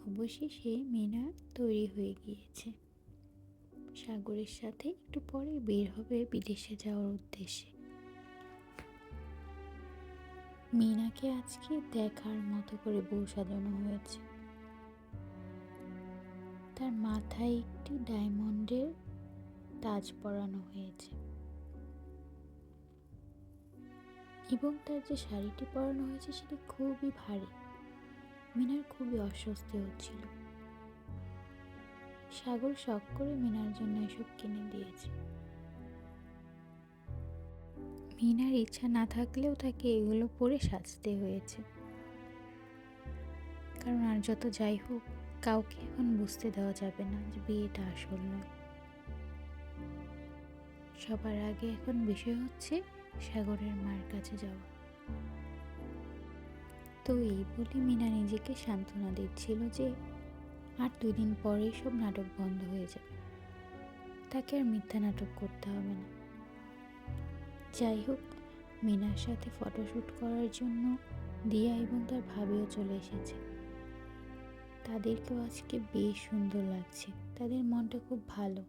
অবশেষে মিনা তৈরি হয়ে গিয়েছে। সাগরের সাথে একটু পরে বের হবে বিদেশে যাওয়ার উদ্দেশ্যে। মিনাকে আজকে দেখার মতো করে বউ সাজানো হয়েছে। তার মাথায় একটি ডায়মন্ডের তাজ পরানো হয়েছে এবং তার যে শাড়িটি পরানো হয়েছে সেটি খুবই ভারী। মিনার খুবই অস্বস্তি হচ্ছিল। সাগর শখ করে মিনার জন্য এসব কিনে দিয়েছে। মিনার ইচ্ছা না থাকলেও তাকে এগুলো পরে সাজতে হয়েছে, কারণ আর যত যাই হোক কাউকে এখন বুঝতে দেওয়া যাবে না যে বিয়েটা আসল নয়। সবার আগে এখন বিষয় হচ্ছে সাগরের মার কাছে যাওয়া। তো এই বলে মিনা নিজেকে সান্ত্বনা দিচ্ছিল যে আর 2 দিন পরেই সব নাটক বন্ধ হয়ে যাবে, তাকে আর মিথ্যা নাটক করতে হবে না। যাই হোক, মিনার সাথে ফটোশ্যুট করার জন্য দিয়া এবং তার ভাবিও চলে এসেছে। তাদেরকেও আজকে বেশ সুন্দর লাগছে, তাদের মনটা খুব ভালো।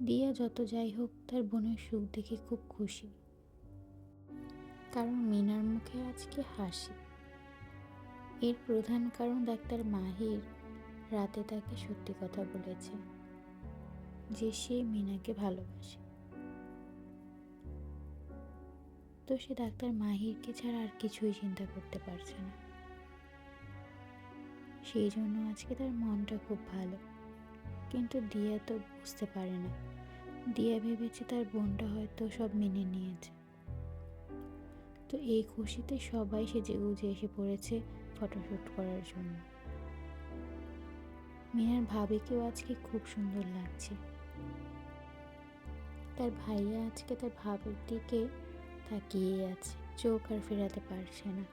দিয়া যত যাই হোক তার বোনের সুখ দেখে খুব খুশি, কারণ মিনার মুখে আজকে হাসি। এর প্রধান কারণ ডাক্তার মাহির রাতে তাকে সত্যি কথা বলেছে যে সে মিনাকে ভালোবাসে। তো সে ডাক্তার মাহিরকে ছাড়া আর কিছুই চিন্তা করতে পারছে না। সেই জন্য আজকে তার মনটা খুব ভালো। কিন্তু দিয়া তো বুঝতে পারে না। দিয়া ভেবেছে তার বোনটা হয়তো সব মেনে নিয়েছে। তো এই খুশিতে সবাই সেজেগুজে এসে পড়েছে ফটোশ্যুট করার জন্য। মিনার ভাবিকেও আজকে খুব সুন্দর লাগছে। তার ভাইয়া আজকে তার ভাবির দিকে তাকিয়ে আছে, চোখ আর ফেরাতে পারছে না।